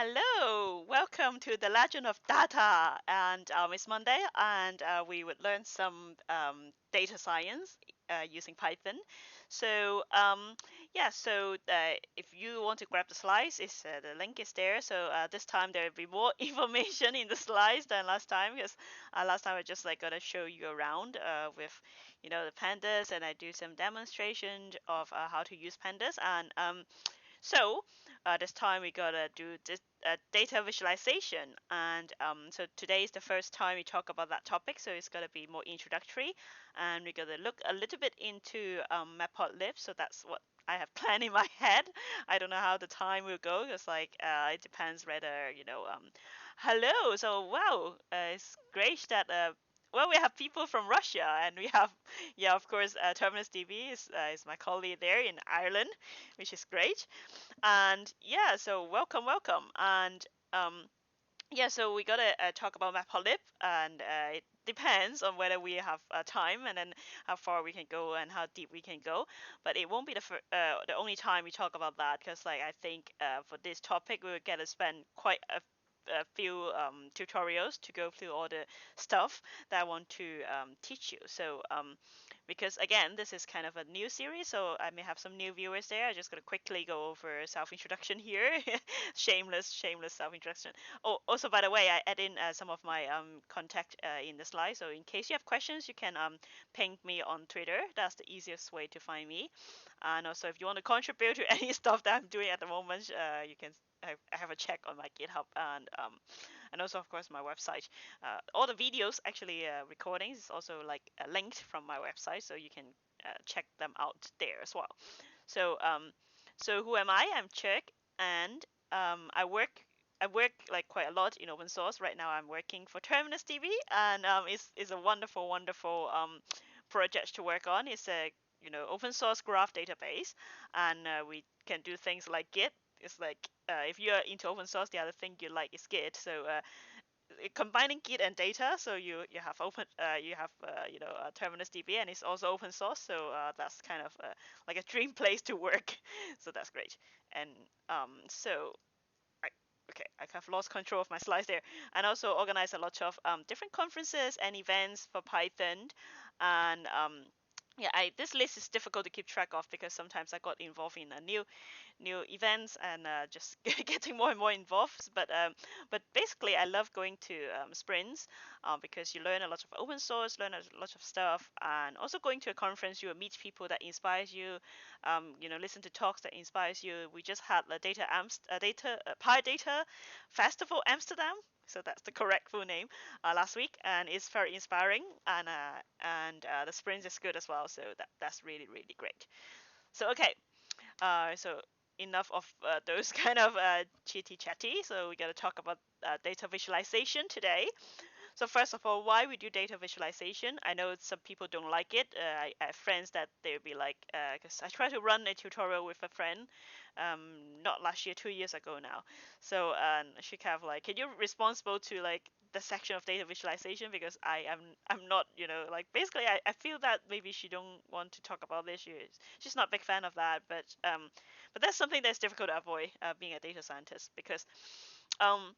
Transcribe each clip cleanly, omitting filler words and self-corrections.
Hello, welcome to the Legend of Data. And it's Monday, and we would learn some data science using Python. So if you want to grab the slides, the link is there. So this time there will be more information in the slides than last time because last time I just like gonna show you around with the pandas, and I do some demonstration of how to use pandas and this time we gotta do this data visualization, and so today is the first time we talk about that topic, so it's gonna be more introductory, and we're gonna look a little bit into Matplotlib. So that's what I have planned in my head. I don't know how the time will go. It's like it depends whether Hello. So wow, it's great that well, we have people from Russia, and we have, yeah, of course, Terminus DB is my colleague there in Ireland, which is great. And yeah, so welcome. And yeah, so we gotta talk about Matplotlib, and it depends on whether we have time, and then how far we can go and how deep we can go. But it won't be the only time we talk about that, because like I think for this topic we will get to spend quite a few tutorials to go through all the stuff that I want to teach you. So because again, this is kind of a new series, so I may have some new viewers there. I just gonna quickly go over self-introduction here. shameless self-introduction. Oh, also by the way, I add in some of my contact in the slide. So in case you have questions, you can ping me on Twitter. That's the easiest way to find me. And also, if you want to contribute to any stuff that I'm doing at the moment, you can. I have a check on my GitHub, and also of course my website. All the videos, actually recordings, is also like linked from my website, so you can check them out there as well. So who am I? I'm Chuck, and I work like quite a lot in open source. Right now I'm working for Terminus DB, and it's a wonderful project to work on. It's a open source graph database, and we can do things like Git. It's like if you're into open source, the other thing you like is Git. So combining Git and data, so you have Terminus DB, and it's also open source. So that's kind of like a dream place to work. So that's great. And so I, okay, I have lost control of my slides there, and also organize a lot of different conferences and events for Python, and yeah, this list is difficult to keep track of because sometimes I got involved in a new events and just getting more and more involved. But basically, I love going to sprints because you learn a lot of open source, learn a lot of stuff, and also going to a conference, you will meet people that inspires you. Listen to talks that inspires you. We just had the Pi Data Festival Amsterdam. So that's the correct full name last week, and it's very inspiring, and the sprints is good as well. So that's really great. So okay, so enough of those kind of chitty chatty. So we got to talk about data visualization today. So first of all, why we do data visualization? I know some people don't like it. I have friends that they'll be like, because I tried to run a tutorial with a friend, not last year, 2 years ago now. So she kind of like, can you responsible to like the section of data visualization, because I'm not, like basically I feel that maybe she don't want to talk about this. She's not a big fan of that, but that's something that's difficult to avoid being a data scientist, because um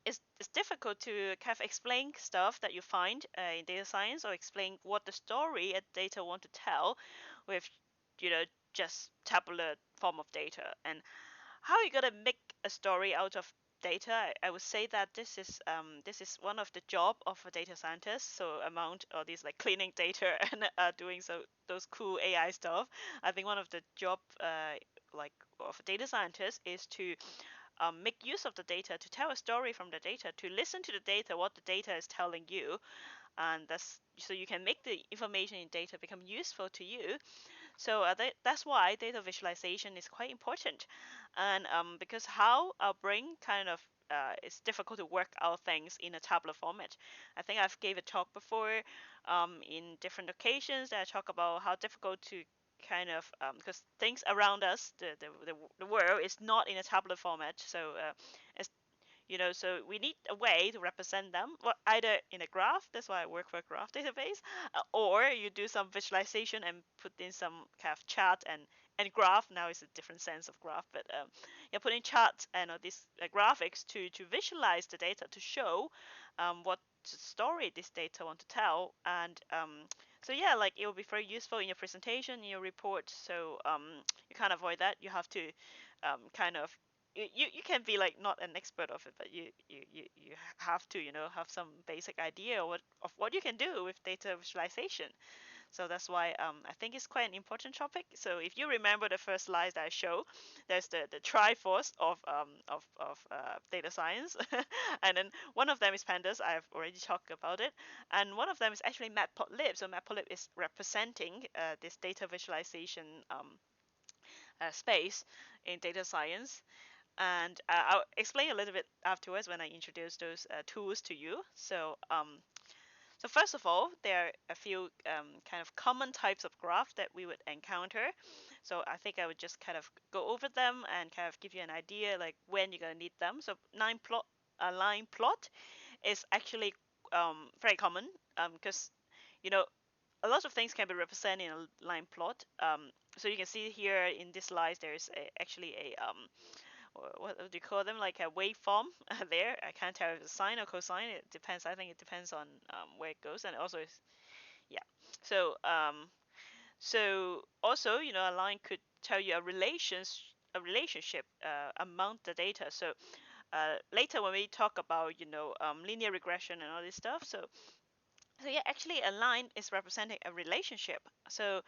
it's difficult to kind of explain stuff that you find in data science, or explain what the story a data want to tell with, you know, just tabular form of data. And how you gonna make a story out of data? I would say that this is one of the job of a data scientist. So amount all these like cleaning data and doing those cool AI stuff. I think one of the job like of a data scientist is to make use of the data to tell a story from the data, to listen to the data, what the data is telling you, and that's so you can make the information in data become useful to you. So that's why data visualization is quite important, and because how our brain kind of it's difficult to work out things in a tabular format. I think I've gave a talk before in different occasions that I talk about how difficult to kind of because things around us, the world is not in a tabular format. So it's So we need a way to represent them, well, either in a graph, that's why I work for a graph database, or you do some visualization and put in some kind of chart and graph. Now it's a different sense of graph, but you put in charts and these graphics to visualize the data, to show what story this data want to tell. And so yeah, like it will be very useful in your presentation, in your report. So you can't avoid that. You have to kind of, you can be like not an expert of it, but you have to have some basic idea of what you can do with data visualization. So that's why I think it's quite an important topic. So if you remember the first slide that I show, there's the triforce of data science, and then one of them is pandas. I've already talked about it, and one of them is actually Matplotlib. So Matplotlib is representing this data visualization space in data science. And I'll explain a little bit afterwards when I introduce those tools to you. So first of all, there are a few kind of common types of graph that we would encounter. So I think I would just kind of go over them and kind of give you an idea like when you're gonna need them. So a line plot is actually very common because you know a lot of things can be represented in a line plot. So you can see here in this slide, there's actually a what do you call them? Like a waveform there. I can't tell if it's sine or cosine. It depends. I think it depends on where it goes, and also yeah. So so also a line could tell you a relationship among the data. So later when we talk about linear regression and all this stuff. So yeah, actually a line is representing a relationship. So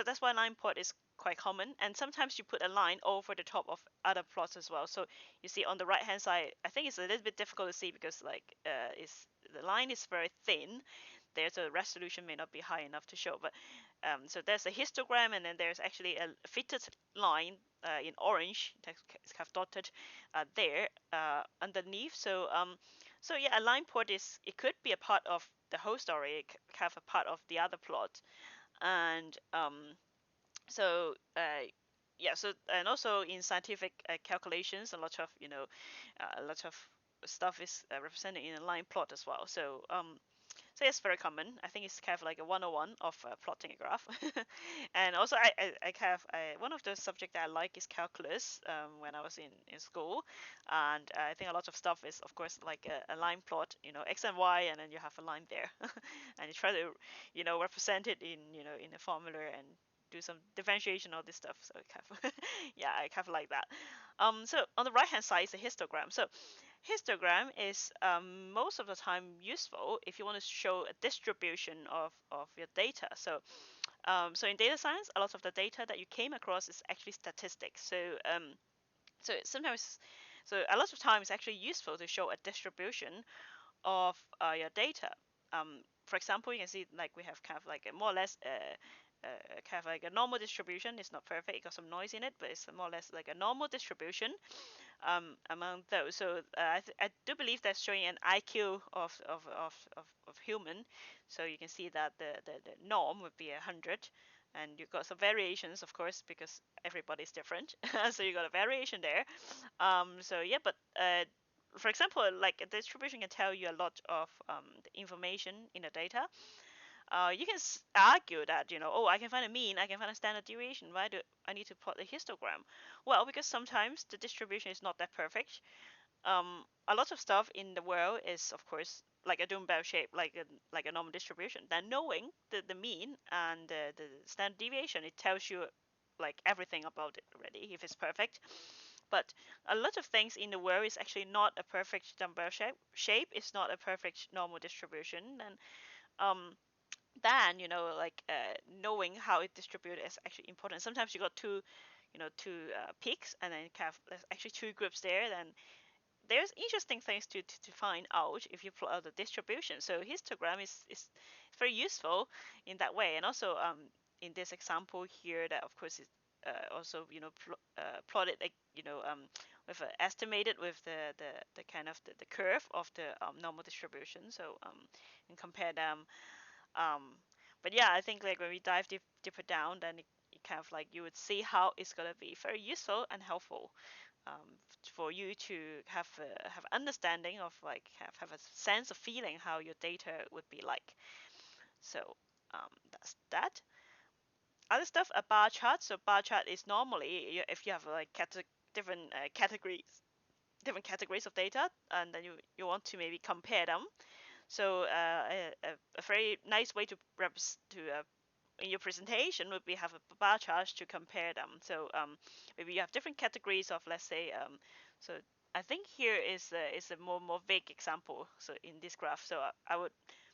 that's why line plot is quite common, and sometimes you put a line over the top of other plots as well. So you see on the right hand side, I think it's a little bit difficult to see because like it's the line is very thin. There's a resolution may not be high enough to show, but so there's a histogram, and then there's actually a fitted line in orange that's kind of dotted there underneath. So yeah, a line plot is, it could be a part of the whole story, it kind of a part of the other plot. And so yeah, so and also in scientific calculations, a lot of stuff is represented in a line plot as well. So it's very common. I think it's kind of like a 101 of plotting a graph. And also I kind of one of the subject that I like is calculus when I was in school. And I think a lot of stuff is of course like a line plot, x and y, and then you have a line there. And you try to represent it in a formula and do some differentiation, all this stuff. So kind of yeah, I kind of like that. So on the right hand side is a histogram. So histogram is most of the time useful if you want to show a distribution of your data. So in data science, a lot of the data that you came across is actually statistics. So sometimes, so a lot of times it's actually useful to show a distribution of your data. For example, you can see like we have kind of like a more or less kind of like a normal distribution. It's not perfect, it got some noise in it, but it's more or less like a normal distribution among those. So I do believe that's showing an IQ of human. So you can see that the norm would be 100, and you've got some variations, of course, because everybody's different. So you got a variation there. So yeah, but for example, like a distribution can tell you a lot of the information in the data. You can argue that, oh, I can find a mean, I can find a standard deviation. Why do I need to plot a histogram? Well, because sometimes the distribution is not that perfect. A lot of stuff in the world is, of course, like a dumbbell shape, like a normal distribution. Then knowing the mean and the standard deviation, it tells you like everything about it already if it's perfect. But a lot of things in the world is actually not a perfect dumbbell shape. It's not a perfect normal distribution, and um, then like knowing how it distributed is actually important. Sometimes you got two peaks, and then kind of there's actually two groups there. Then there's interesting things to find out if you plot out the distribution. So histogram is very useful in that way. And also in this example here, that of course is also plotted like with estimated with the kind of the curve of the normal distribution. So and compare them. um, but yeah, I think like when we dive deeper down, then it kind of like you would see how it's gonna be very useful and helpful for you to have understanding of like have a sense of feeling how your data would be like. So that's that. Other stuff, a bar chart. So bar chart is normally if you have like different different categories of data, and then you want to maybe compare them. So a very nice way to in your presentation would be have a bar chart to compare them. So maybe you have different categories of, let's say, so I think here is a more vague example. So in this graph, so I would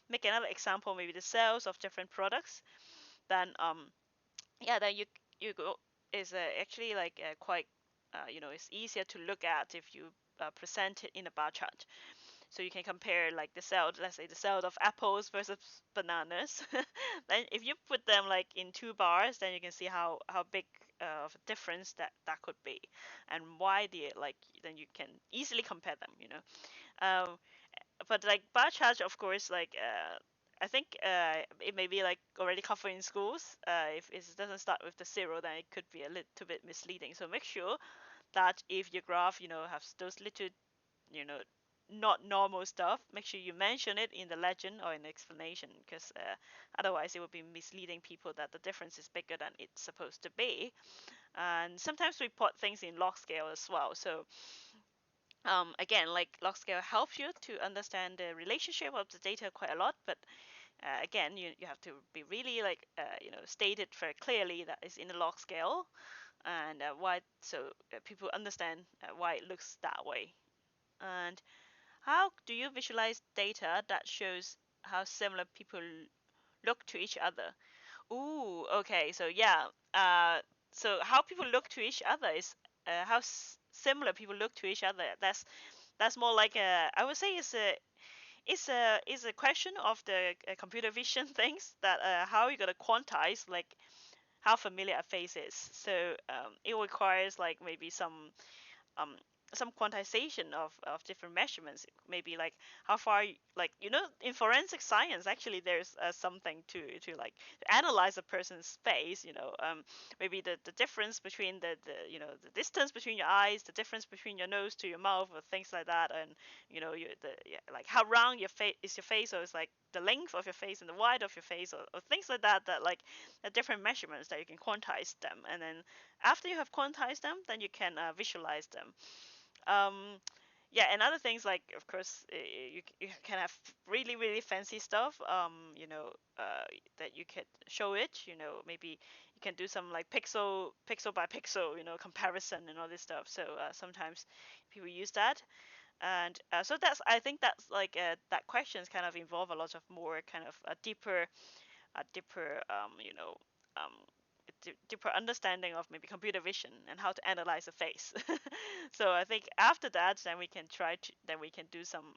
make another example, maybe the sales of different products. Then yeah, then you go is actually like quite it's easier to look at if you present it in a bar chart. So you can compare like the sale, let's say the sale of apples versus bananas. Then if you put them like in two bars, then you can see how big of a difference that could be, and why the like then you can easily compare them. But like bar charts, of course, like I think it may be like already covered in schools. If it doesn't start with the zero, then it could be a little bit misleading. So make sure that if your graph, has those little, you know, not normal stuff, make sure you mention it in the legend or in the explanation, because otherwise it will be misleading people that the difference is bigger than it's supposed to be. And sometimes we put things in log scale as well. So again, like log scale helps you to understand the relationship of the data quite a lot, but again, you have to be really like stated very clearly that it's in the log scale, and why, so people understand why it looks that way. And how do you visualize data that shows how similar people look to each other? Ooh, okay. So yeah, so how people look to each other is how similar people look to each other. That's more like I would say it's a question of the computer vision things, that how you gonna quantize like how familiar a face is. So it requires like maybe um, some quantization of different measurements. Maybe like how far, like in forensic science, actually there's something to like to analyze a person's face. Maybe the difference between the distance between your eyes, the difference between your nose to your mouth, or things like that, and like how round your face is, your face, or it's like the length of your face and the width of your face, or things like that. That like the different measurements that you can quantize them, and then after you have quantized them, then you can visualize them. um, yeah, and other things like, of course, you can have really really fancy stuff. That you could show it. Maybe you can do some like pixel by pixel, comparison and all this stuff. So sometimes people use that, and so that's I think that's like that questions kind of involve a lot of more kind of a deeper um, deeper understanding of maybe computer vision and how to analyze a face. So I think after that, then we can do some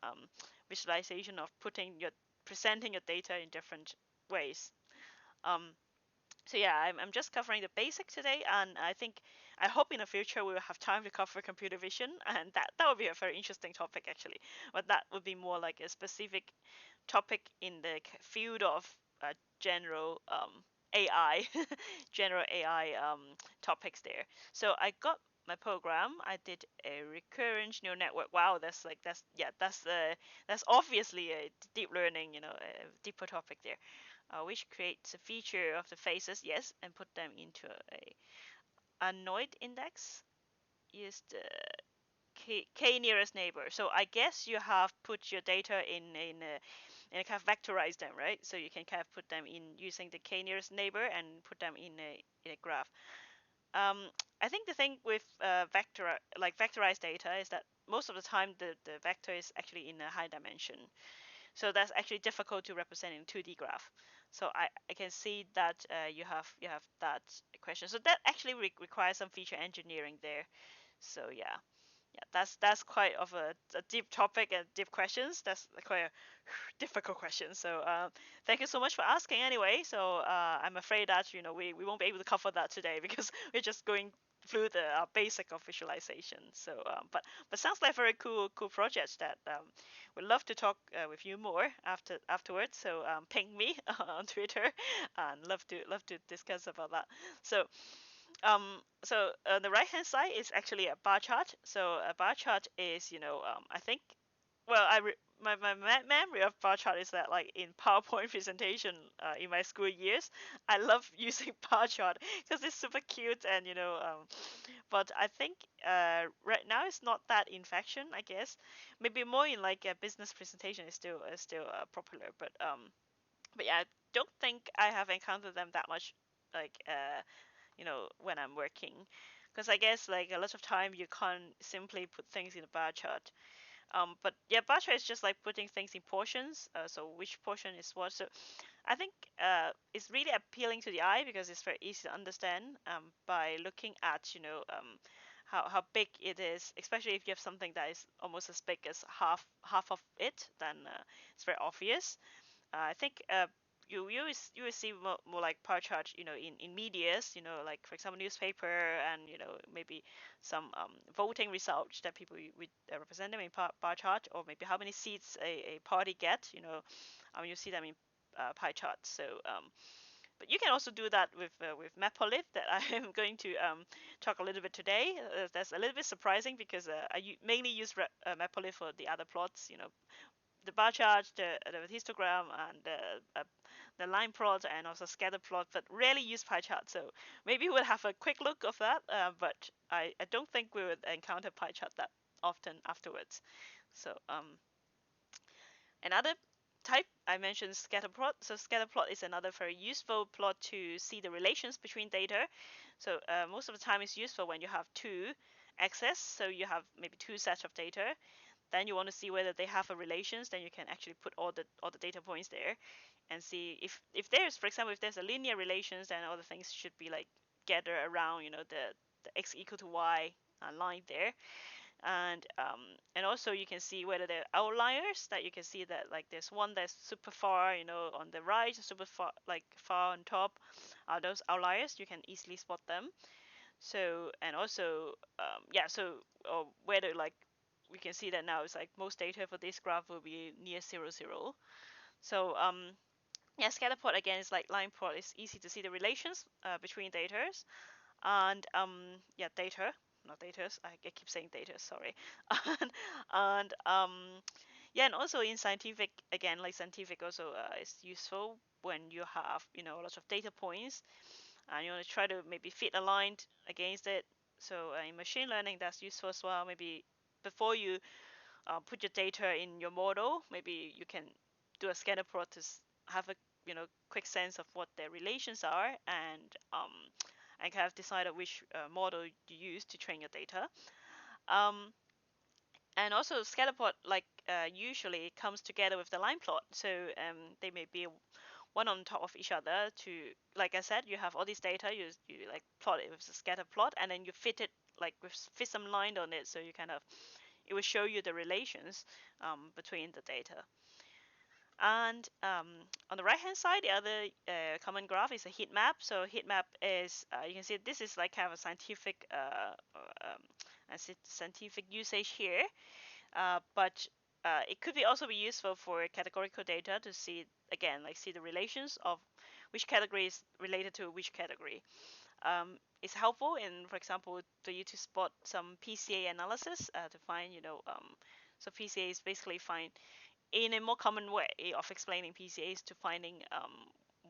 visualization of presenting your data in different ways. Um, so yeah, I'm just covering the basic today, and I hope in the future we will have time to cover computer vision, and that would be a very interesting topic actually. But that would be more like a specific topic in the field of general AI, general AI topics there. So I got my program. I did a recurrent neural network. Wow, that's obviously a deep learning, a deeper topic there, which creates a feature of the faces, yes, and put them into a annoyed index. Is the k nearest neighbor. So I guess you have put your data in a kind of vectorize them, right? So you can kind of put them in using the k nearest neighbor and put them in a graph. Um, I think the thing with vectorized data is that most of the time the vector is actually in a high dimension. So that's actually difficult to represent in 2D graph. So I can see that you have that question. So that actually requires some feature engineering there. So yeah, that's quite of a deep topic and deep questions. That's quite a difficult question. So thank you so much for asking anyway. So I'm afraid that we won't be able to cover that today because we're just going through the basic of visualization. So but sounds like a very cool project that we'd love to talk with you more afterwards. So ping me on Twitter and love to discuss about that. So So the right hand side is actually a bar chart. So a bar chart is, I think, well, my memory of bar chart is that, like, in PowerPoint presentation in my school years, I love using bar chart because it's super cute, and but I think right now it's not that in fashion, I guess. Maybe more in like a business presentation is still popular, but yeah, I don't think I have encountered them that much, like when I'm working, because I guess like a lot of time you can't simply put things in a bar chart. But yeah, bar chart is just like putting things in portions. So which portion is what. So I think it's really appealing to the eye because it's very easy to understand by looking at how big it is, especially if you have something that is almost as big as half of it, then it's very obvious. I think you will see more like pie chart, in medias, like for example newspaper, and maybe some voting results that people would represent them in pie chart, or maybe how many seats a party get, you see them in pie chart. So but you can also do that with Matplotlib that I am going to talk a little bit today. That's a little bit surprising because mainly use Matplotlib for the other plots, the bar chart, the histogram, and the line plot, and also scatter plot, but rarely use pie chart. So maybe we'll have a quick look of that, but I don't think we would encounter pie chart that often afterwards. So another type I mentioned scatter plot. So scatter plot is another very useful plot to see the relations between data. So most of the time it's useful when you have two axes. So you have maybe two sets of data, then you want to see whether they have a relations, then you can actually put all the data points there and see if there's, for example, if there's a linear relations, then all the things should be like gather around the x equal to y line there. And also you can see whether there are outliers, that you can see that like there's one that's super far, on the right, super far, like far on top. Those outliers, you can easily spot them. So, and also yeah, so whether like we can see that now it's like most data for this graph will be near 0 0. So yeah, scatter plot again is like line plot. It's easy to see the relations between datas. And yeah, data, not datas, I keep saying data, sorry. And yeah, and also in scientific, again, like scientific also is useful when you have a lot of data points and you want to try to maybe fit aligned against it. So in machine learning, that's useful as well. Maybe before you put your data in your model, maybe you can do a scatter plot to have a quick sense of what their relations are, and kind of decide which model you use to train your data. Um, and also scatter plot like usually comes together with the line plot, so they may be one on top of each other. To, like I said, you have all this data, you like plot it with a scatter plot, and then you fit it like fit some line on it, so you kind of it will show you the relations between the data. And on the right hand side, the other common graph is a heat map. So heat map is you can see this is like kind of a scientific scientific usage here, but it could be also be useful for categorical data to see, again, like see the relations of which category is related to which category. It's helpful in, for example, for you to spot some PCA analysis to find, so PCA is basically find in a more common way of explaining PCAs to finding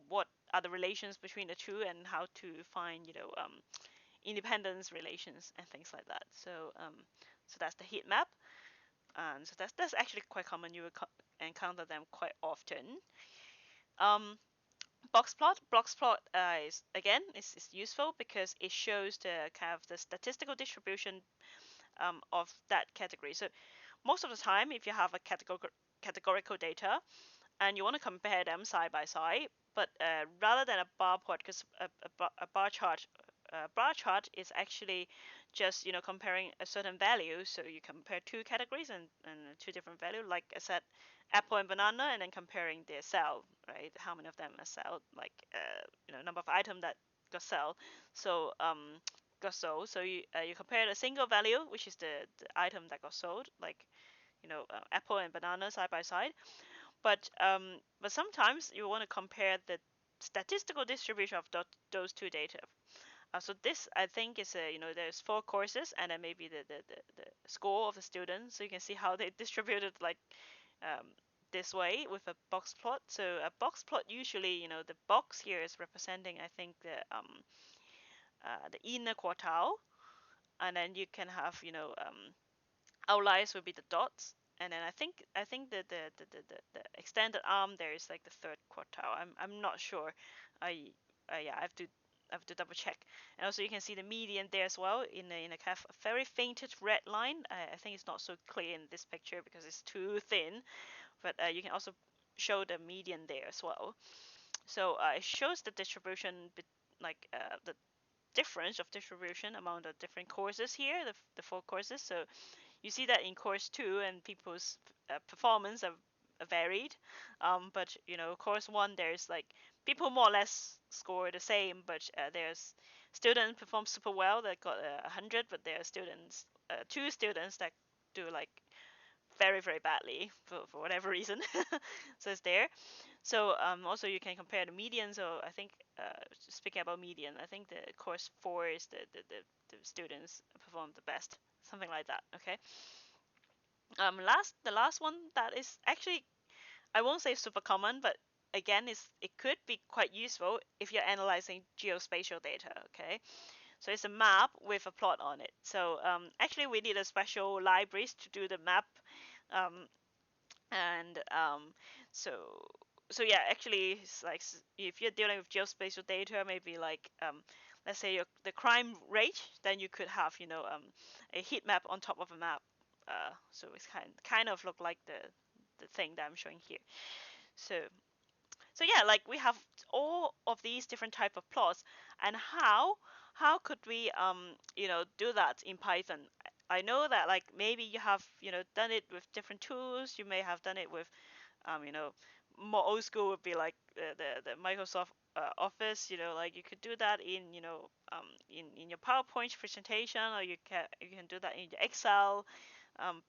what are the relations between the two, and how to find, independence relations and things like that. So that's the heat map, and so that's actually quite common. You will encounter them quite often. Um, box plot is again is useful because it shows the kind of the statistical distribution of that category. So most of the time, if you have a categorical data and you want to compare them side by side, but rather than a bar plot, because a bar chart is actually just comparing a certain value. So you compare two categories and two different values. Like I said, apple and banana, and then comparing their sell, right? How many of them are sold? Like number of item that got sold. So got sold. So you compare a single value, which is the item that got sold, like apple and banana side by side. But sometimes you want to compare the statistical distribution of those two data. So this I think is there's 4 courses, and then maybe the score of the students, so you can see how they distributed like um, this way with a box plot. So a box plot usually, the box here is representing, I think, the inner quartile, and then you can have outliers would be the dots, and then I think the extended arm there is like the third quartile. I'm not sure. Yeah, I have to double check. And also you can see the median there as well in a kind of a very fainted red line. I think it's not so clear in this picture because it's too thin, but you can also show the median there as well. So it shows the distribution, like the difference of distribution among the different courses here, the 4 courses. So you see that in course 2, and people's performance are varied. But course 1, there's like people more or less score the same, but there's students perform super well that got 100, but there are students, 2 students that do like very very badly for whatever reason. So it's there. So also you can compare the median. So I think speaking about median, I think the course 4 is the students perform the best, something like that. Okay. The last one that is actually, I won't say super common, but again, it could be quite useful if you're analyzing geospatial data. Okay. So it's a map with a plot on it. So actually we need a special libraries to do the map. Um, and so so yeah, actually it's like if you're dealing with geospatial data, maybe like let's say the crime rate, then you could have a heat map on top of a map. So it's kind of look like the thing that I'm showing here. So yeah, like we have all of these different type of plots, and how could we do that in Python? I know that like maybe you have done it with different tools. You may have done it with um, you know, more old school would be like the Microsoft Office. Like you could do that in in your PowerPoint presentation, or you can do that in your Excel.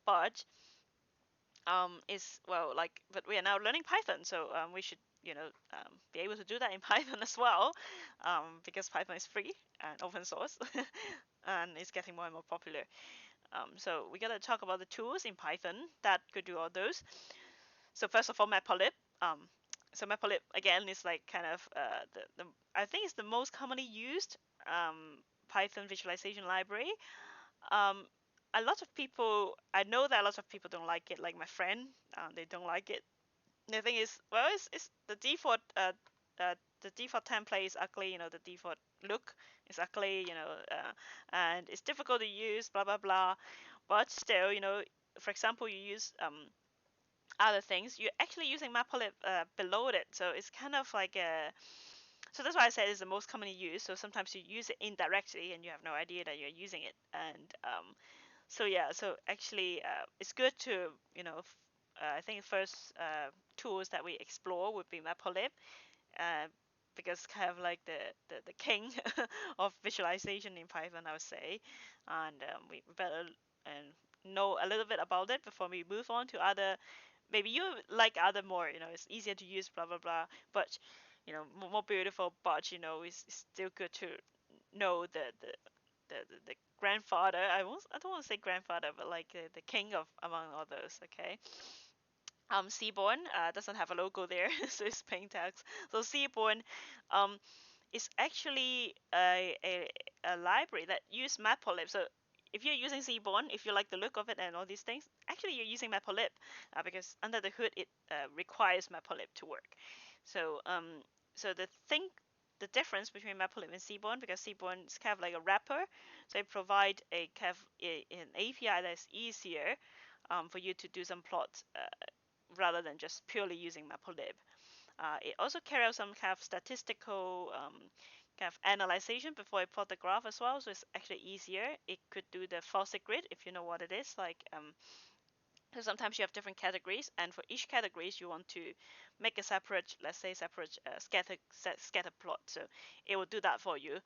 But is well like but we are now learning Python, so we should be able to do that in Python as well, because Python is free and open source, and it's getting more and more popular. So we gotta talk about the tools in Python that could do all those. So first of all, Matplotlib. Um, so Matplotlib again is like kind of the I think it's the most commonly used Python visualization library. Um, a lot of people, I know that a lot of people don't like it. Like my friend, they don't like it. The thing is, well, it's the default template is ugly. The default look is ugly. And it's difficult to use. Blah blah blah. But still, for example, you use other things, you're actually using Matplotlib below it. So it's kind of like a. So that's why I said it's the most commonly used. So sometimes you use it indirectly and you have no idea that you're using it. And so yeah, so actually it's good to I think the first tools that we explore would be Matplotlib, uh, because kind of like the king of visualization in Python, I would say. And we better know a little bit about it before we move on to other. Maybe you like other more, it's easier to use, blah blah blah, but more beautiful, but it's still good to know the grandfather. I don't want to say grandfather, but like the king of among others. Okay. Seaborn doesn't have a logo there, so it's plain text. So Seaborn um is actually a library that use Matplotlib. So if you're using Seaborn, if you like the look of it and all these things, actually you're using Matplotlib, because under the hood it requires Matplotlib to work. So so the difference between Matplotlib and Seaborn, because Seaborn is kind of like a wrapper, so it provide a kind of an API that's easier for you to do some plots rather than just purely using Matplotlib. It also carries out some kind of statistical kind of analyzation before I plot the graph as well, so it's actually easier. It could do the Fawcett grid if you know what it is. Like so sometimes you have different categories, and for each categories you want to make a separate, let's say separate scatter plot. So it will do that for you.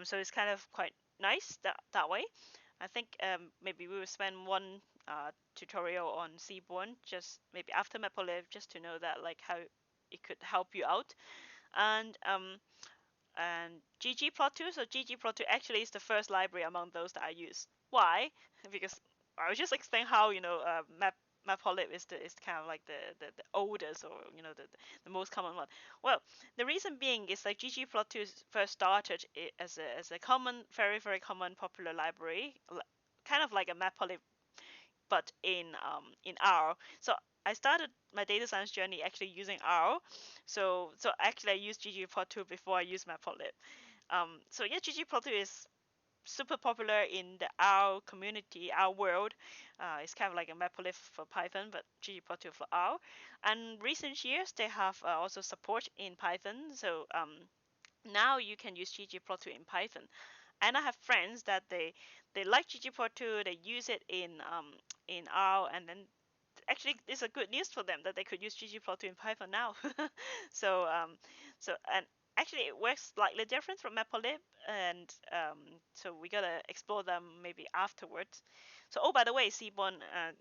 So it's kind of quite nice that way. I think maybe we will spend one tutorial on Seaborn just maybe after Matplotlib, just to know that like how it could help you out. And and ggplot2. So ggplot2 actually is the first library among those that I use. Why? Because I was just explaining how Matplotlib is kind of like the oldest, or the most common one. Well, the reason being is like ggplot2 first started as a common, very very common popular library, kind of like a Matplotlib, but in R. So I started my data science journey actually using R. So actually I used ggplot2 before I used Matplotlib. So yeah, ggplot2 is super popular in the R community, R world. It's kind of like a Matplotlib for Python, but ggplot2 for R. And recent years they have also support in Python. So now you can use ggplot2 in Python. And I have friends that they like ggplot2, they use it in R, and then actually it's a good news for them that they could use ggplot2 in Python now. so and actually it works slightly different from Matplotlib, and so we gotta explore them maybe afterwards. So by the way, Seaborn,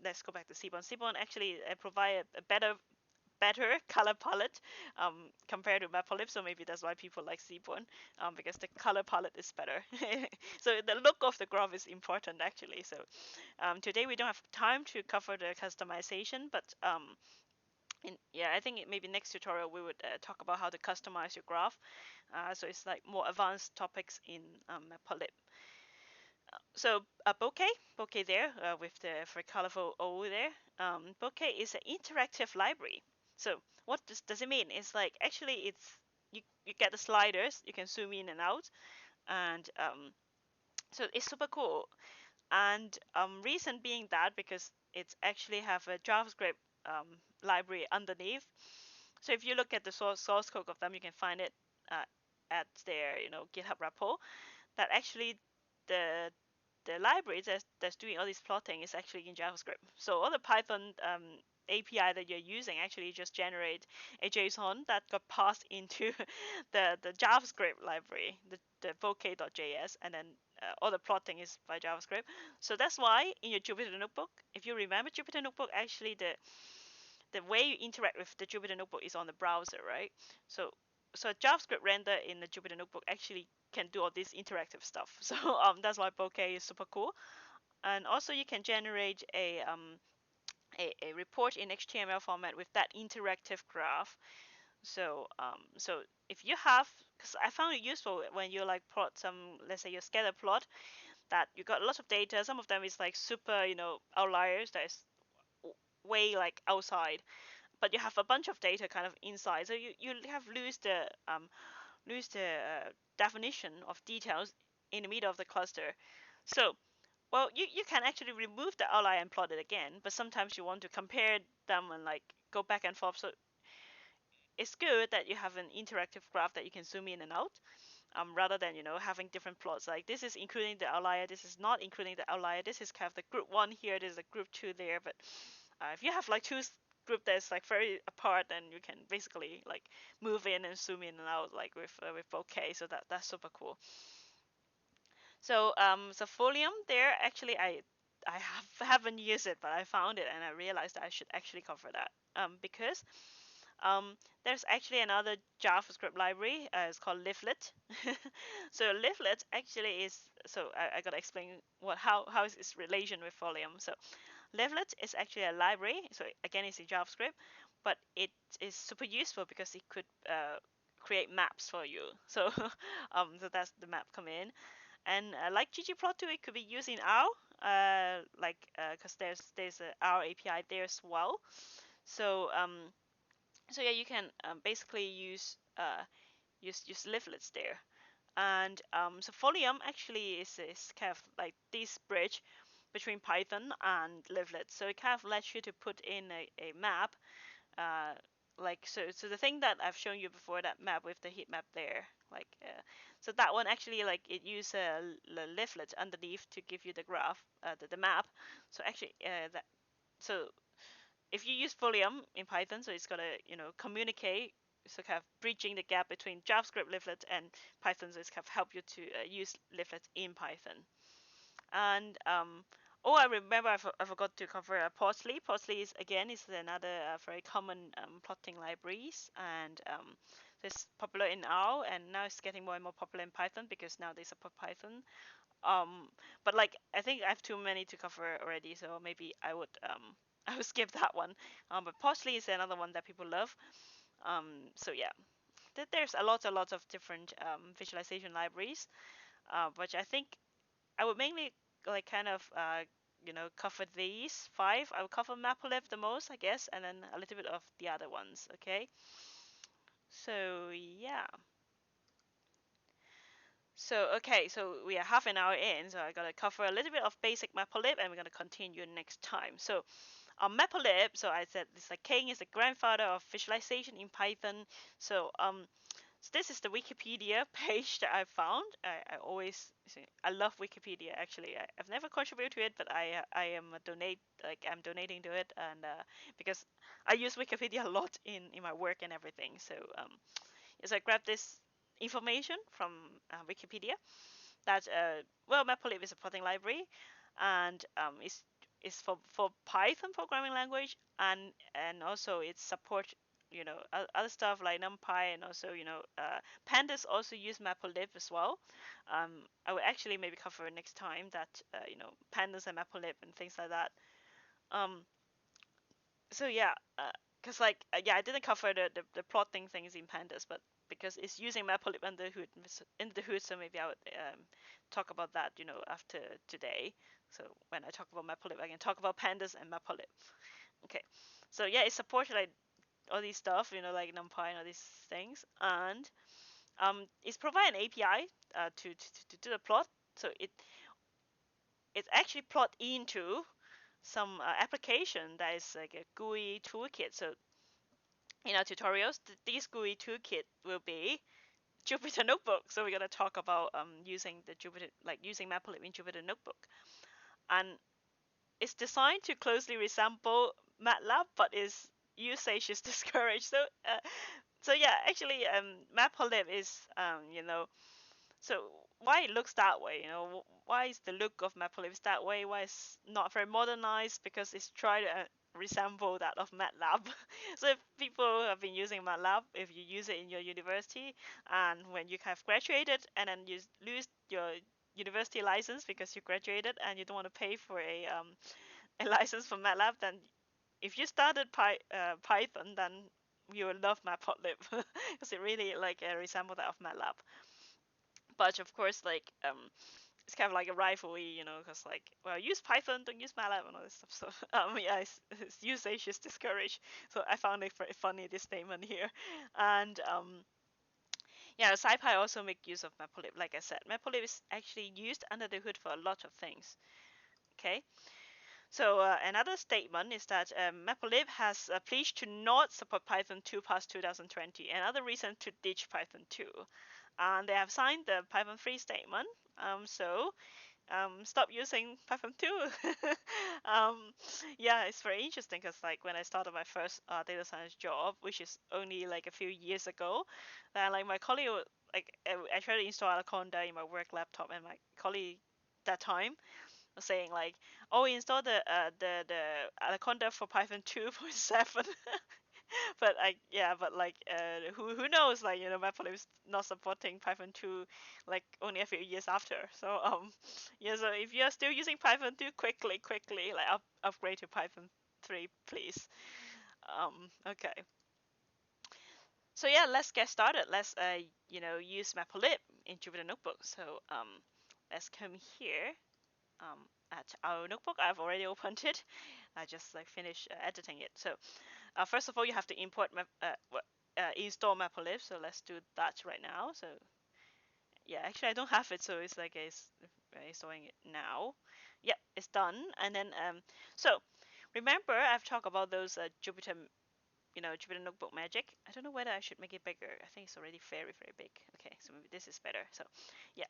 let's go back to Seaborn. Seaborn actually provide a better color palette compared to Matplotlib, so maybe that's why people like Seaborn, because the color palette is better. So the look of the graph is important actually. So today we don't have time to cover the customization, but yeah, I think maybe next tutorial we would talk about how to customize your graph. So it's like more advanced topics in Matplotlib. So bokeh there with the very colorful O there. Bokeh is an interactive library. So what does it mean? It's like actually you get the sliders, you can zoom in and out, and so it's super cool. And reason being that because it's actually have a JavaScript library underneath. So if you look at the source code of them, you can find it at their GitHub repo. That actually the library that's doing all this plotting is actually in JavaScript. So all the Python API that you're using actually just generate a JSON that got passed into the JavaScript library, the bokeh.js, and then all the plotting is by JavaScript. So that's why in your Jupyter Notebook, if you remember Jupyter Notebook, actually the way you interact with the Jupyter Notebook is on the browser, right? So JavaScript render in the Jupyter Notebook actually can do all this interactive stuff. So that's why bokeh is super cool. And also you can generate a report in HTML format with that interactive graph. So if you have, because I found it useful when you like plot some, let's say your scatter plot, that you got lots of data. Some of them is like super, outliers that is way like outside, but you have a bunch of data kind of inside. So you have lose the definition of details in the middle of the cluster. So well, you can actually remove the outlier and plot it again, but sometimes you want to compare them and like go back and forth. So it's good that you have an interactive graph that you can zoom in and out, rather than having different plots. Like this is including the outlier, this is not including the outlier. This is kind of the group one here. There's a group two there. But if you have like two group that's like very apart, then you can basically like move in and zoom in and out like with bokeh. So that's super cool. So so Folium there actually I haven't used it, but I found it and I realized I should actually cover that because there's actually another JavaScript library. It's called Livlet. So Livlet actually is, so I gotta explain how is its relation with Folium. So Livlet is actually a library. So again, it's in JavaScript, but it is super useful because it could create maps for you. So so that's the map come in. And like ggplot2, it could be used in R, like because there's a R API there as well. So so yeah, you can basically use livlets there. And so Folium actually is kind of like this bridge between Python and livlets. So it kind of lets you to put in a map, uh, like so the thing that I've shown you before, that map with the heat map there, like so that one actually like it uses the livlet underneath to give you the graph, the map. So actually that so if you use Folium in Python, so it's gonna communicate, so kind of bridging the gap between JavaScript livlet and Python, so it's kind of help you to use livlets in Python. And oh, I remember I forgot to cover Portly. Portly is again is another very common plotting libraries, and so It's popular in R, and now it's getting more and more popular in Python because now they support Python. But like I think I have too many to cover already, so maybe I would I would skip that one. But Postly is another one that people love. So yeah, there's a lot of different visualization libraries, but I think I would mainly like kind of cover these five. I would cover Matplotlib the most, I guess, and then a little bit of the other ones. Okay. So yeah. So okay, so we are half an hour in, so I gotta cover a little bit of basic Matplotlib, and we're gonna continue next time. So Matplotlib, so I said this like King is the grandfather of visualization in Python. So this is the Wikipedia page that I found. I love Wikipedia actually. I've never contributed to it, but I am a I'm donating to it, and because I use Wikipedia a lot in my work and everything. So I grabbed this information from Wikipedia that Matplotlib is a plotting library, and is for Python programming language, and also it support other stuff like NumPy, and also pandas also use Matplotlib as well. I will actually maybe cover next time that pandas and Matplotlib and things like that. Um, so yeah, because I didn't cover the plotting things in pandas, but because it's using Matplotlib under the hood, so maybe I would talk about that after today. So when I talk about Matplotlib, I can talk about pandas and Matplotlib. Okay, so yeah, it supports like all these stuff, like NumPy and all these things, and it's provide an API to do the plot. So it's actually plot into some application that is like a GUI toolkit. So in our tutorials, this GUI toolkit will be Jupyter Notebook. So we're gonna talk about using the Jupyter, like using Matplotlib in Jupyter Notebook, and it's designed to closely resemble MATLAB, but its usage is discouraged. So yeah, actually, Matplotlib is so why it looks that way, why is the look of Matplotlib that way? Why it's not very modernized? Because it's trying to resemble that of MATLAB. So if people have been using MATLAB, if you use it in your university, and when you have graduated, and then you lose your university license because you graduated and you don't want to pay for a license for MATLAB, then if you started Python, then you will love Matplotlib because it really like resembles that of MATLAB. But of course, like it's kind of like a rivalry, because like, well, use Python, don't use MATLAB and all this stuff. So yeah, its usage is discouraged. So I found it very funny, this statement here. And yeah, SciPy also make use of Matplotlib. Like I said, Matplotlib is actually used under the hood for a lot of things. Okay. So another statement is that Matplotlib has pledged to not support Python 2 past 2020. Another reason to ditch Python 2. And they have signed the Python 3 statement. Stop using Python 2. um, yeah, it's very interesting because like when I started my first data science job, which is only like a few years ago, then like my colleague like I tried to install Anaconda in my work laptop, and my colleague that time was saying like, oh, install the Anaconda for Python 2.7. But like who knows, like Matplotlib is not supporting Python 2 like only a few years after. So yeah, so if you're still using Python 2, quickly like upgrade to Python 3, please. Okay, so yeah, let's get started. Let's use Matplotlib in Jupyter Notebook. So let's come here at our notebook. I've already opened it. I just like finished editing it. So first of all, you have to install Matplotlib. So let's do that right now. So yeah, actually I don't have it, so it's like it's installing it now. Yep, it's done. And then so remember I've talked about those Jupyter Notebook magic. I don't know whether I should make it bigger. I think it's already very very big. Okay, so maybe this is better. So yeah,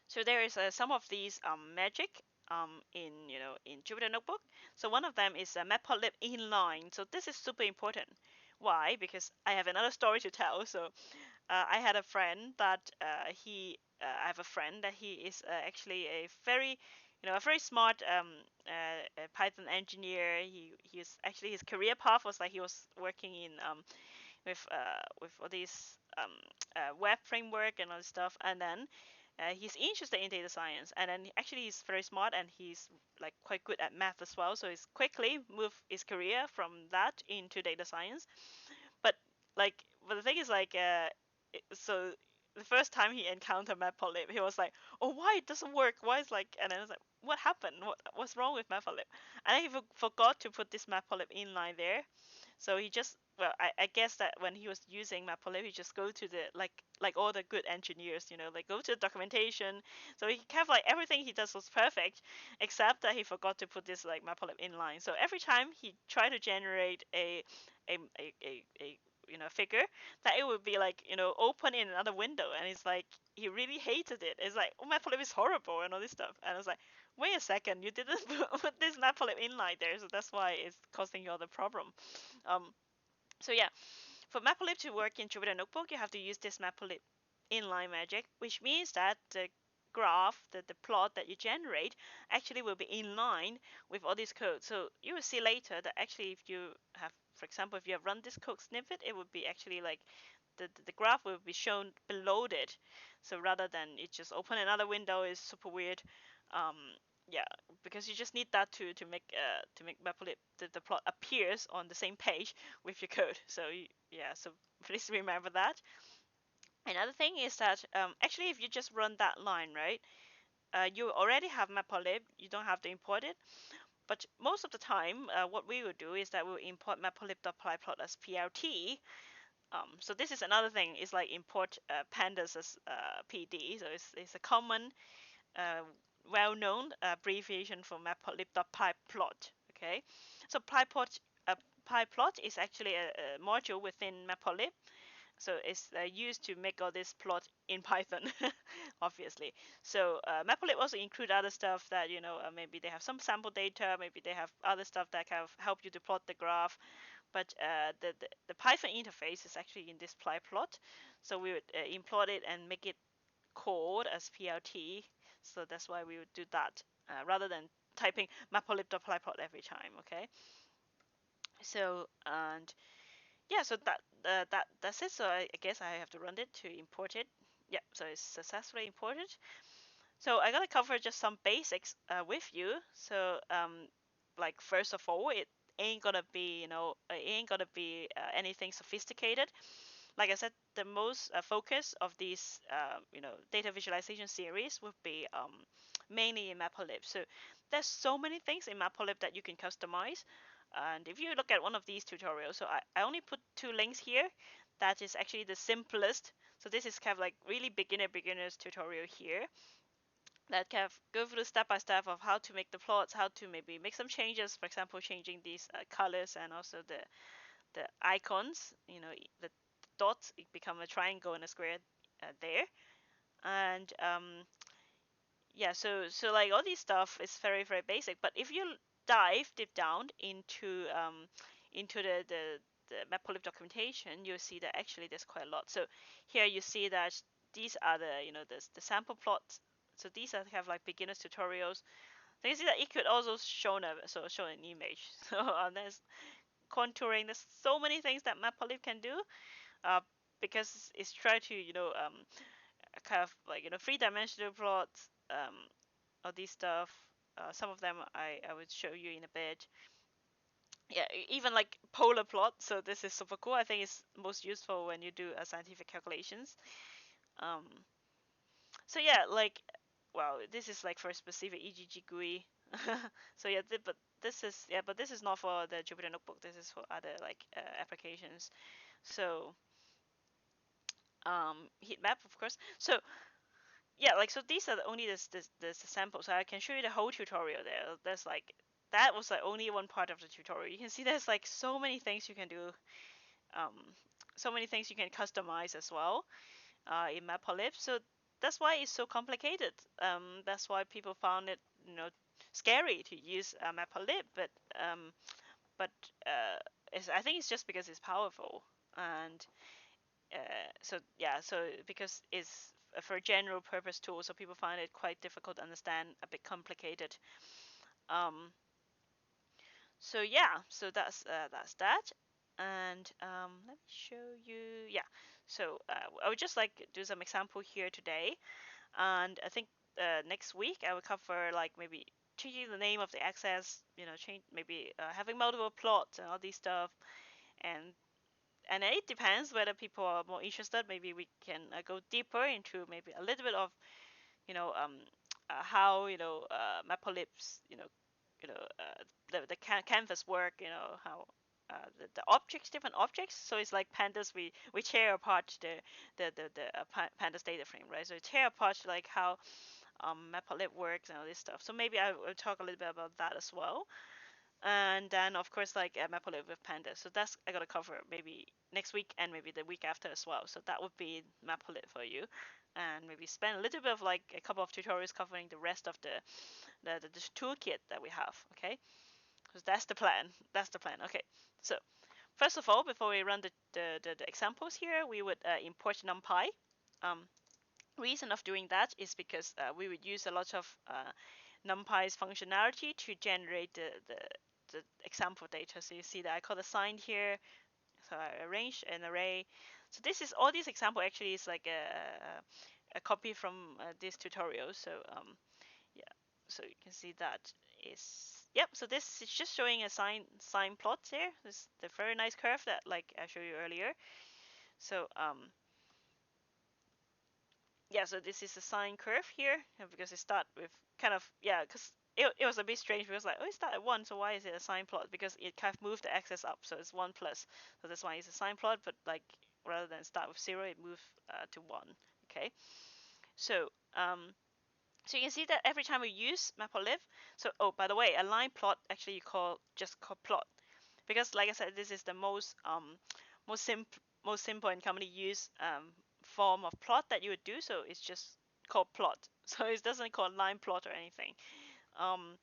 so there is some of these magic in Jupyter Notebook. So one of them is Matplotlib inline. So this is super important. Why? Because I have another story to tell. So I had a friend that I have a friend that he is actually a very smart Python engineer. He is actually his career path was like he was working in with all these web framework and all this stuff, and then he's interested in data science, and then actually he's very smart and he's like quite good at math as well. So he's quickly moved his career from that into data science. But like, but the thing is like, so the first time he encountered Matplotlib, he was like, "Oh, why it doesn't work? Why is like?" And then I was like, "What happened? What's wrong with Matplotlib?" And then he forgot to put this Matplotlib inline there, so he just, well, I guess that when he was using Matplotlib, he just go to the like all the good engineers, like go to the documentation. So he kind of like everything he does was perfect, except that he forgot to put this like Matplotlib inline. So every time he tried to generate a figure, that it would be like open in another window, and it's like he really hated it. It's like, oh, Matplotlib is horrible and all this stuff. And I was like, wait a second, you didn't put this Matplotlib inline there, so that's why it's causing you all the problem. Um, so yeah, for Matplotlib to work in Jupyter Notebook, you have to use this Matplotlib inline magic, which means that the graph, the plot that you generate, actually will be in line with all this code. So you will see later that actually if you have, for example, if you have run this code snippet, it would be actually like the graph will be shown below it. So rather than it just open another window is super weird. Um, yeah, because you just need that to make Matplotlib the plot appears on the same page with your code. So yeah, so please remember that. Another thing is that actually if you just run that line, right, you already have Matplotlib. You don't have to import it. But most of the time, what we will do is that we'll import matplotlib.plyplot as PLT. So this is another thing. It's like import pandas as PD. So it's a common, uh, well-known abbreviation for matplotlib.pyplot. Okay, so pyplot is actually a module within Matplotlib. So it's used to make all this plot in Python, obviously. So Matplotlib also include other stuff that maybe they have some sample data, maybe they have other stuff that kind of help you to plot the graph. But the Python interface is actually in this plyplot. So we would import it and make it called as PLT. So that's why we would do that rather than typing matplotlib.plyplot every time. Okay. So and yeah, so that's it. So I guess I have to run it to import it. Yeah, so it's successfully imported. So I gotta cover just some basics with you. So like first of all, it ain't gonna be anything sophisticated. Like I said, the most focus of these data visualization series would be mainly in Matplotlib. So there's so many things in Matplotlib that you can customize. And if you look at one of these tutorials, so I only put two links here. That is actually the simplest. So this is kind of like really beginner's tutorial here that kind of go through step by step of how to make the plots, how to maybe make some changes, for example, changing these colors and also the icons, the dots become a triangle and a square there. And yeah, so like all this stuff is very very basic. But if you dive deep down into the Matplotlib documentation, you'll see that actually there's quite a lot. So here you see that these are the sample plots. So these are kind of like beginners tutorials. So you see that it could also show an image. So there's contouring. There's so many things that Matplotlib can do. Uh, because it's try to kind of like three-dimensional plots, all these stuff. Some of them I would show you in a bit. Yeah, even like polar plot. So this is super cool. I think it's most useful when you do scientific calculations. Um, so yeah, like, well, this is like for a specific EGG GUI. So yeah, but this is not for the Jupyter Notebook. This is for other like applications. So Heatmap, of course. So yeah, like, so these are only the samples. So I can show you the whole tutorial there. There's like, that was like only one part of the tutorial. You can see there's like so many things you can do, um, so many things you can customize as well in Matplotlib. So that's why it's so complicated. That's why people found it, scary to use Matplotlib. But I think it's just because it's powerful. And so yeah, so because it's for a general purpose tool, so people find it quite difficult to understand, a bit complicated. Um, so yeah, so that's that. And let me show you. Yeah, so I would just like do some example here today, and I think next week I will cover like maybe changing the name of the axis, change maybe having multiple plots and all these stuff, and it depends whether people are more interested. Maybe we can go deeper into maybe a little bit of you know um, how Matplotlib's the canvas work. How the objects, different objects. So it's like pandas. We tear apart the pandas data frame, right? So we tear apart like how Matplotlib works and all this stuff. So maybe I will talk a little bit about that as well. And then of course like Matplotlib with pandas. So that's I gotta cover maybe next week and maybe the week after as well. So that would be Matplotlib for you, and maybe spend a little bit of like a couple of tutorials covering the rest of the toolkit that we have. Okay, because that's the plan. That's the plan. Okay, so first of all, before we run the examples here, we would import NumPy. Reason of doing that is because we would use a lot of NumPy's functionality to generate the example data. So you see that I call the sign here. So I arrange an array. So this is all these example actually is like a copy from this tutorial. So yeah, so you can see that is yep. So this is just showing a sine plot here. This is the very nice curve that like I showed you earlier. So yeah, so this is a sine curve here because it start with kind of yeah, because it was a bit strange because like oh it started at 1, so why is it a sine plot? Because it kind of moved the axis up, so it's 1 plus, so that's why it's a sine plot. But like rather than start with 0, it moved to 1. Okay, so so you can see that every time we use Matplotlib, so oh by the way, a line plot actually you just call plot, because like I said, this is the most simple and commonly used form of plot that you would do. So it's just called plot. So it doesn't call line plot or anything. Um,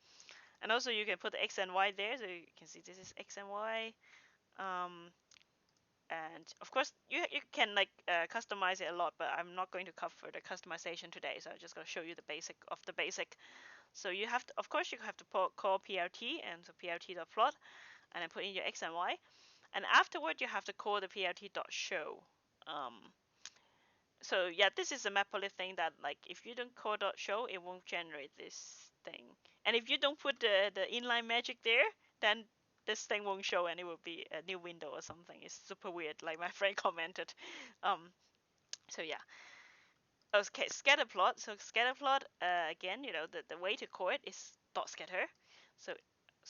and also you can put the x and y there, so you can see this is x and y. Um, and of course you can like customize it a lot, but I'm not going to cover the customization today. So I'm just going to show you the basic of the basic. So you have to, of course, you have to call plt, and so plt.plot, and then put in your x and y. And afterward, you have to call the plt.show. So yeah, this is a Matplotlib thing that like if you don't call .show, it won't generate this thing. And if you don't put the inline magic there, then this thing won't show, and it will be a new window or something. It's super weird, like my friend commented. Um, so yeah. Okay, scatter plot. So scatter plot, again, the way to call it is .scatter. So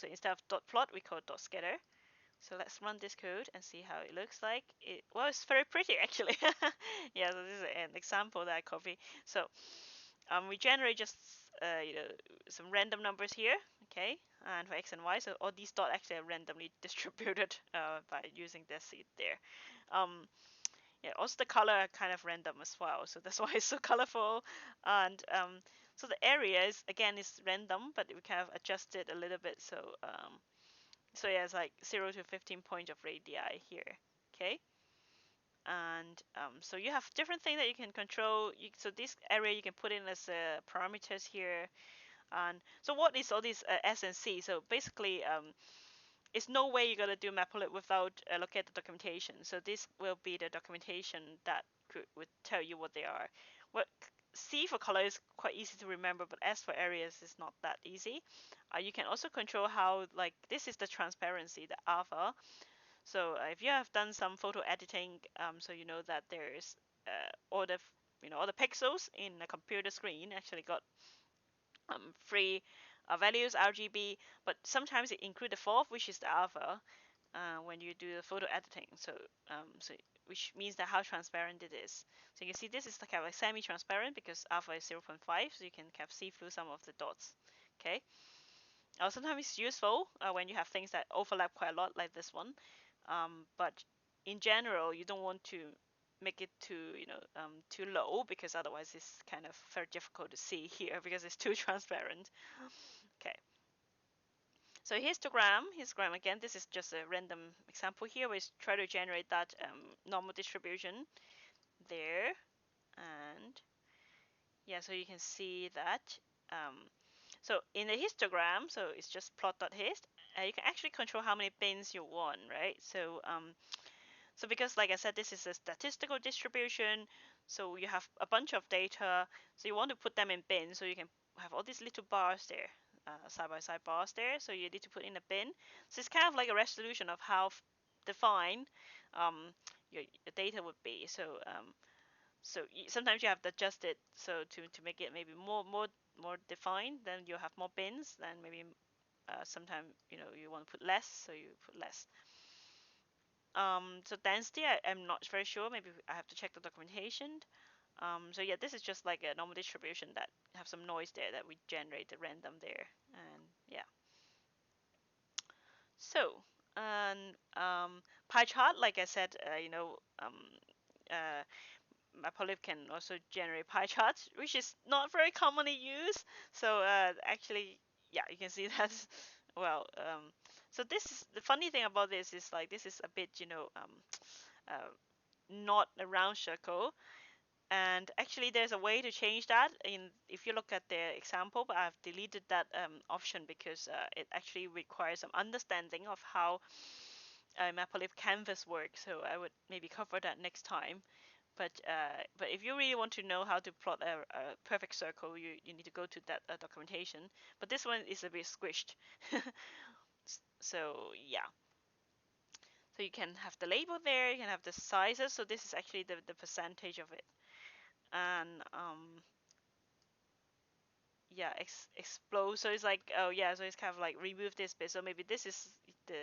instead of .plot, we call it .scatter. So let's run this code and see how it looks like. Well, it's very pretty actually. Yeah, so this is an example that I copy. So we generate just some random numbers here, okay, and for x and y. So all these dots actually are randomly distributed by using this seed there. Yeah, also the color are kind of random as well, so that's why it's so colorful. And so the area is again is random, but we kind of adjust it a little bit. So yeah, it's like 0 to 15 point of radii here, okay? And so you have different things that you can control. So this area you can put in as parameters here. And so what is all these S and C? So basically, it's no way you're gonna do Matplotlib without looking at the documentation. So this will be the documentation that would tell you what they are. What C for color is quite easy to remember, but S for areas is not that easy. You can also control how, like, this is the transparency, the alpha. So if you have done some photo editing, so you know that there's all the all the pixels in a computer screen actually got free values RGB, but sometimes it include the fourth, which is the alpha, when you do the photo editing. So which means that how transparent it is. So you can see this is kind of like semi-transparent because alpha is 0.5, so you can kind of see through some of the dots. Okay. Sometimes it's useful when you have things that overlap quite a lot, like this one. But in general, you don't want to make it too low, because otherwise it's kind of very difficult to see here because it's too transparent. Okay. So histogram again. This is just a random example here. We try to generate that normal distribution there, and yeah, so you can see that. So in the histogram, so it's just plot.hist, you can actually control how many bins you want, right? So because like I said, this is a statistical distribution, so you have a bunch of data, so you want to put them in bins, so you can have all these little bars there, side by side bars there, so you need to put in a bin. So it's kind of like a resolution of how defined your data would be. So sometimes you have to adjust it so to make it maybe more defined. Then you have more bins. Then maybe sometimes you want to put less, so you put less. So density, I'm not very sure. Maybe I have to check the documentation. So yeah, this is just like a normal distribution that have some noise there that we generate at random there, and yeah. So and pie chart, like I said, uh, Matplotlib can also generate pie charts, which is not very commonly used. So actually, yeah, you can see that. Well, so this is the funny thing about this is like this is a bit uh, not a round circle, and actually there's a way to change that. In if you look at the example, but I've deleted that option because it actually requires some understanding of how Matplotlib canvas works. So I would maybe cover that next time. But if you really want to know how to plot a perfect circle, you need to go to that documentation. But this one is a bit squished. So yeah. So you can have the label there, you can have the sizes. So this is actually the percentage of it. And yeah, explode. So it's like, oh yeah, so it's kind of like remove this bit. So maybe this is the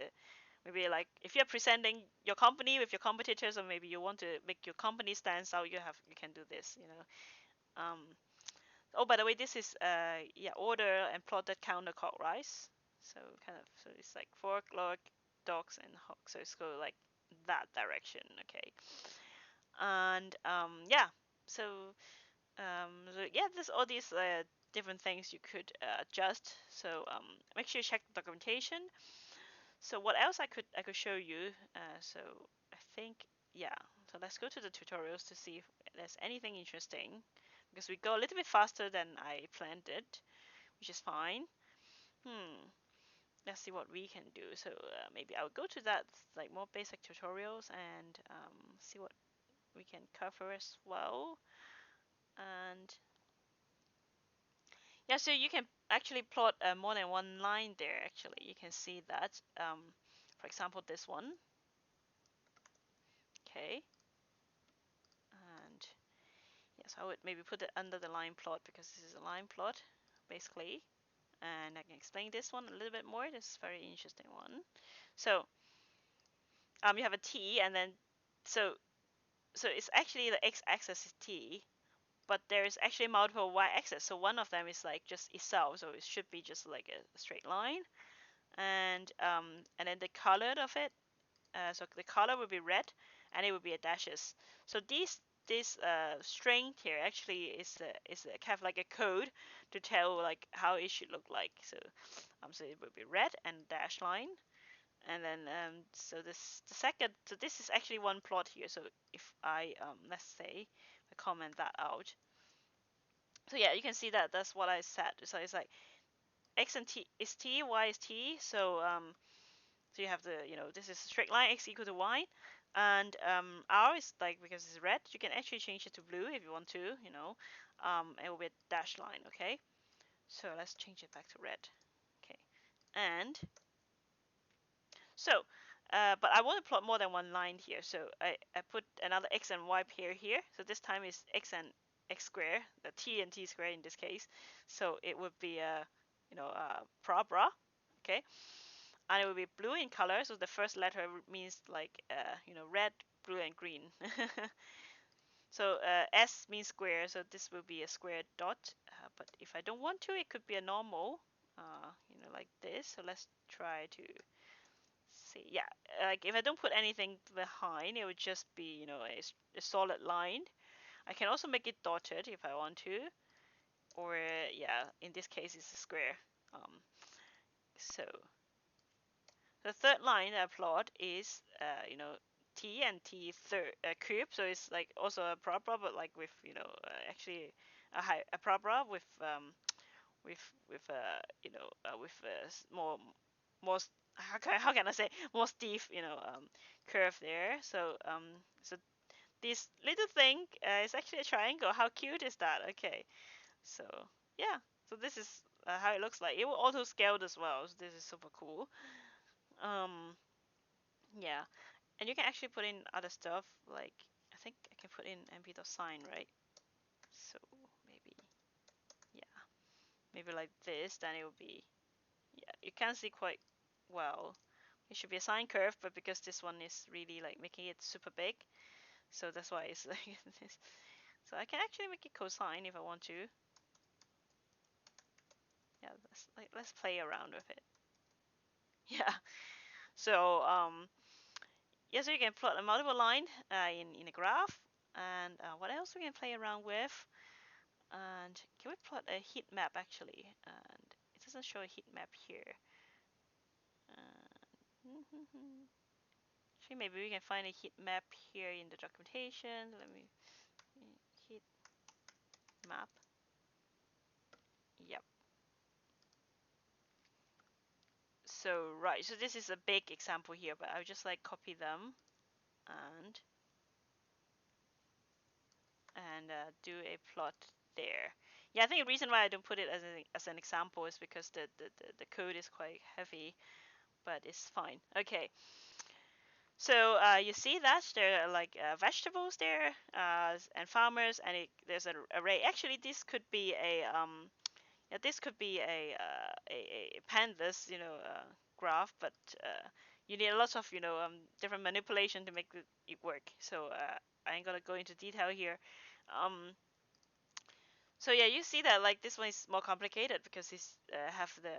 maybe like if you're presenting your company with your competitors, or maybe you want to make your company stands out, you can do this. Um, oh, by the way, this is yeah, order and plotted counterclockwise. So kind of, so it's like fork, log, dogs, and hog. So it's go like that direction. Okay. And yeah, so so yeah, there's all these different things you could adjust. So make sure you check the documentation. So what else I could show you? So I think, yeah. So let's go to the tutorials to see if there's anything interesting, because we go a little bit faster than I planned it, which is fine. Hmm. Let's see what we can do. So maybe I'll go to that like more basic tutorials and see what we can cover as well. And yeah, so you can actually plot more than one line there. Actually, you can see that. For example, this one. Okay, and yes, I would maybe put it under the line plot because this is a line plot, basically. And I can explain this one a little bit more. This is a very interesting one. So you have a t, and then so so it's actually the x-axis is t, but there's actually multiple y-axis. So one of them is like just itself, so it should be just like a straight line. And then the color of it, so the color will be red, and it will be a dashes. So this string here actually is a kind of like a code to tell like how it should look like. So it will be red and dash line, and then so this is actually one plot here. So if I let's say I comment that out, so yeah, you can see that that's what I said. So it's like x and t is t, y is t. So you have this is a straight line, x equal to y, and r is like, because it's red, you can actually change it to blue if you want to. It will be a dash line. Okay, so let's change it back to red. Okay, and so but I want to plot more than one line here, so I put another x and y pair here. So this time is x and x square, the t and t square in this case. So it would be bra. Okay, and it will be blue in color. So the first letter means like red, blue, and green. So S means square, so this will be a square dot. But if I don't want to, it could be a normal, like this. So let's try to see. Yeah, like if I don't put anything behind, it would just be a solid line. I can also make it dotted if I want to, or yeah, in this case it's a square. So the third line I plot is t and t third cube, so it's like also a parabola, but like with actually a parabola with with with more. more how can I say, more steep, curve there. So this little thing is actually a triangle. How cute is that? Okay, so yeah, so this is how it looks like. It will auto scale as well. So this is super cool. Um, yeah, and you can actually put in other stuff, like I think I can put in mp.sign, right? So maybe, yeah, maybe like this, then it will be, yeah, you can see quite well. It should be a sine curve, but because this one is really like making it super big, so that's why it's like this. So I can actually make it cosine if I want to. Yeah, let's play around with it. Yeah. So yeah, so you can plot a multiple line in a graph, and what else we can play around with? And can we plot a heat map actually? And it doesn't show a heat map here. Actually, maybe we can find a heat map here in the documentation. Let me heat map. Yep. So right, so this is a big example here, but I'll just like copy them and do a plot there. Yeah, I think the reason why I don't put it as an example is because the code is quite heavy, but it's fine. Okay, so you see that there are like vegetables there and farmers, and there's an array. Actually, this could be a yeah, this could be a pandas, graph, but you need a lot of different manipulation to make it work. So I ain't gonna go into detail here. Um, so yeah, you see that like this one is more complicated because it's have the,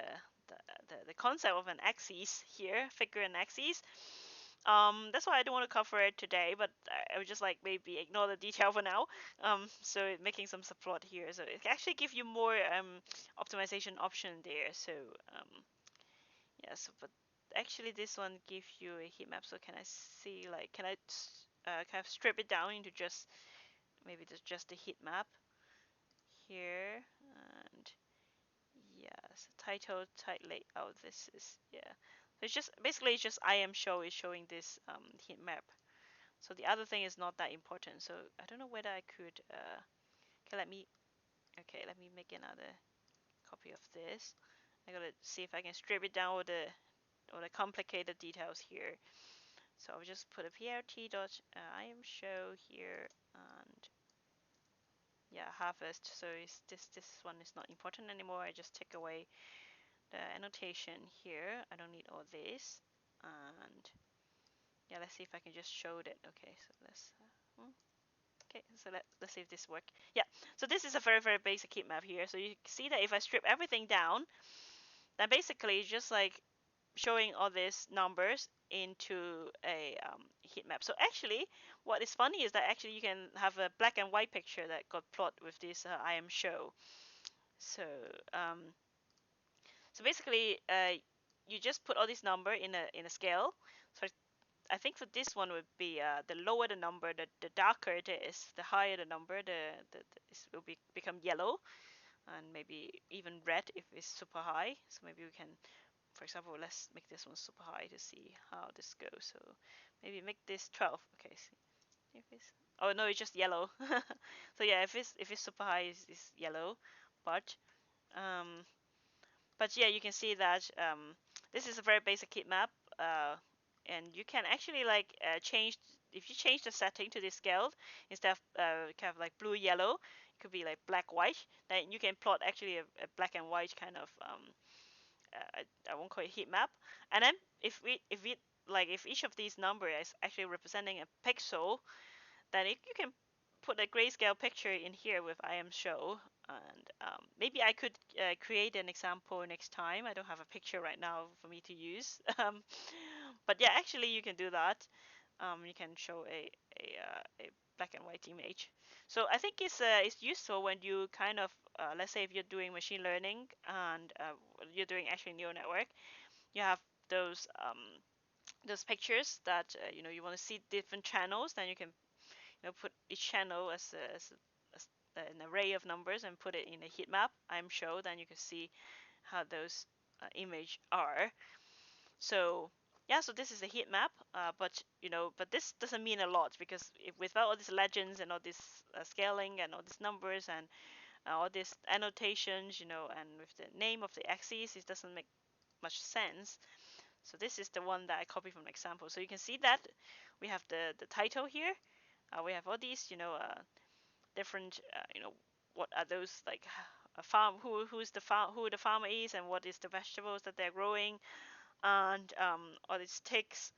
the concept of an axis here, figure and axis. That's why I don't want to cover it today, but I would just like maybe ignore the detail for now. So making some subplot here, so it can actually give you more optimization option there. So yeah, so but actually this one gives you a heat map. So can I see like can I kind of strip it down into just maybe just the heat map here, and yes, title, tight layout. This is, yeah. So it's just basically it's just IM_show is showing this heat map. So the other thing is not that important. So I don't know whether I could okay, let me make another copy of this. I gotta see if I can strip it down all the complicated details here. So I'll just put a prt dot IM_show here, and yeah, harvest. So this one is not important anymore. I just take away the annotation here. I don't need all this. And yeah, let's see if I can just show that. Okay, so let's okay, so let's see if this works. Yeah, so this is a very very basic heat map here. So you see that if I strip everything down, then basically it's just like showing all these numbers into a heat map. So actually, what is funny is that actually you can have a black and white picture that got plotted with this IM_show. So so basically, you just put all this number in a scale. So I think for this one would be the lower the number, the darker it is, the higher the number, it will become yellow, and maybe even red if it's super high. So maybe we can, for example, let's make this one super high to see how this goes. So maybe make this 12. Okay, see if it's, oh no, it's just yellow. So yeah, if it's super high, it's yellow, but um, yeah, you can see that this is a very basic heat map, and you can actually like change if you change the setting to this scale instead of kind of like blue yellow, it could be like black white. Then you can plot actually a black and white kind of I won't call it heat map. And then if we like if each of these numbers is actually representing a pixel, then you can put a grayscale picture in here with IM_show, and maybe I could create an example next time. I don't have a picture right now for me to use, but yeah, actually you can do that. You can show a black and white image. So I think it's useful when you kind of let's say if you're doing machine learning and you're doing actually neural network, you have those pictures that you want to see different channels, then you can put each channel as an array of numbers and put it in a heat map. I'm sure then you can see how those image are. So yeah, so this is a heat map, but but this doesn't mean a lot because without all these legends and all this scaling and all these numbers and all these annotations, and with the name of the axis, it doesn't make much sense. So this is the one that I copied from an example. So you can see that we have the title here. We have all these, different, what are those, like a farm, who's the farm, who the farmer is, and what is the vegetables that they're growing, and all these ticks,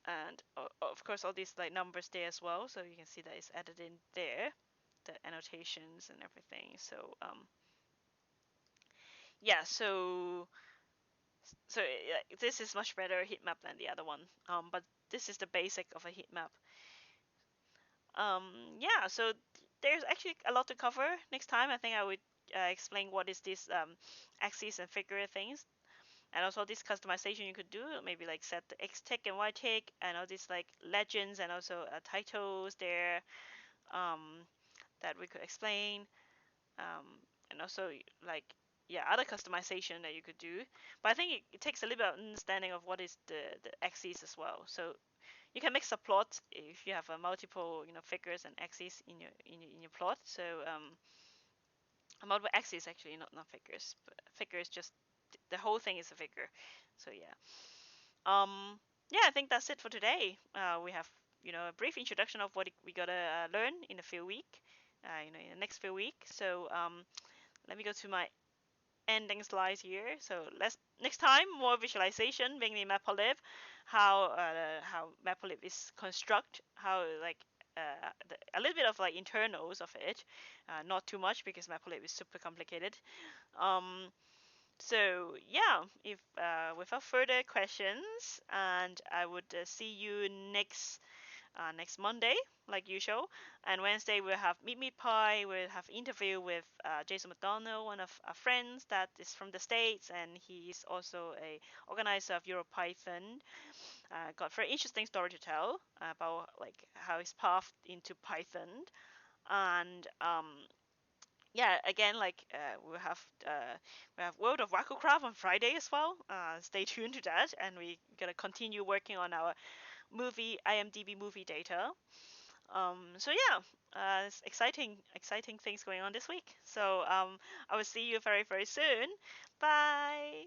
and of course all these like numbers there as well. So you can see that it's added in there, the annotations and everything. So yeah, so this is much better heat map than the other one. But this is the basic of a heat map. Yeah, so there's actually a lot to cover. Next time, I think I would explain what is this axis and figure things, and also this customization you could do. Maybe like set the X tick and Y tick, and all these like legends and also titles there um, that we could explain, um, and also like yeah, other customization that you could do. But I think it takes a little bit of understanding of what is the axis as well. So you can make a plot if you have a multiple figures and axes in your plot. So multiple axes actually, not figures, but figures just the whole thing is a figure. So yeah, yeah, I think that's it for today. We have a brief introduction of what we gotta learn in a few week, in the next few weeks. So let me go to my ending slides here. So let's next time more visualization, mainly Matplotlib, how Matplotlib is construct, how like a little bit of like internals of it, not too much because Matplotlib is super complicated. Um, so yeah, if without further questions, and I would see you next Monday, like usual. And Wednesday we'll have Meet Pie. We'll have interview with Jason McDonald, one of our friends that is from the States, and he's also a organizer of EuroPython. Got very interesting story to tell about like how his path into Python. And yeah, again, like we have World of Warcraft on Friday as well. Stay tuned to that, and we gonna continue working on our IMDb movie data. So yeah, it's exciting things going on this week. So I will see you very, very soon. Bye.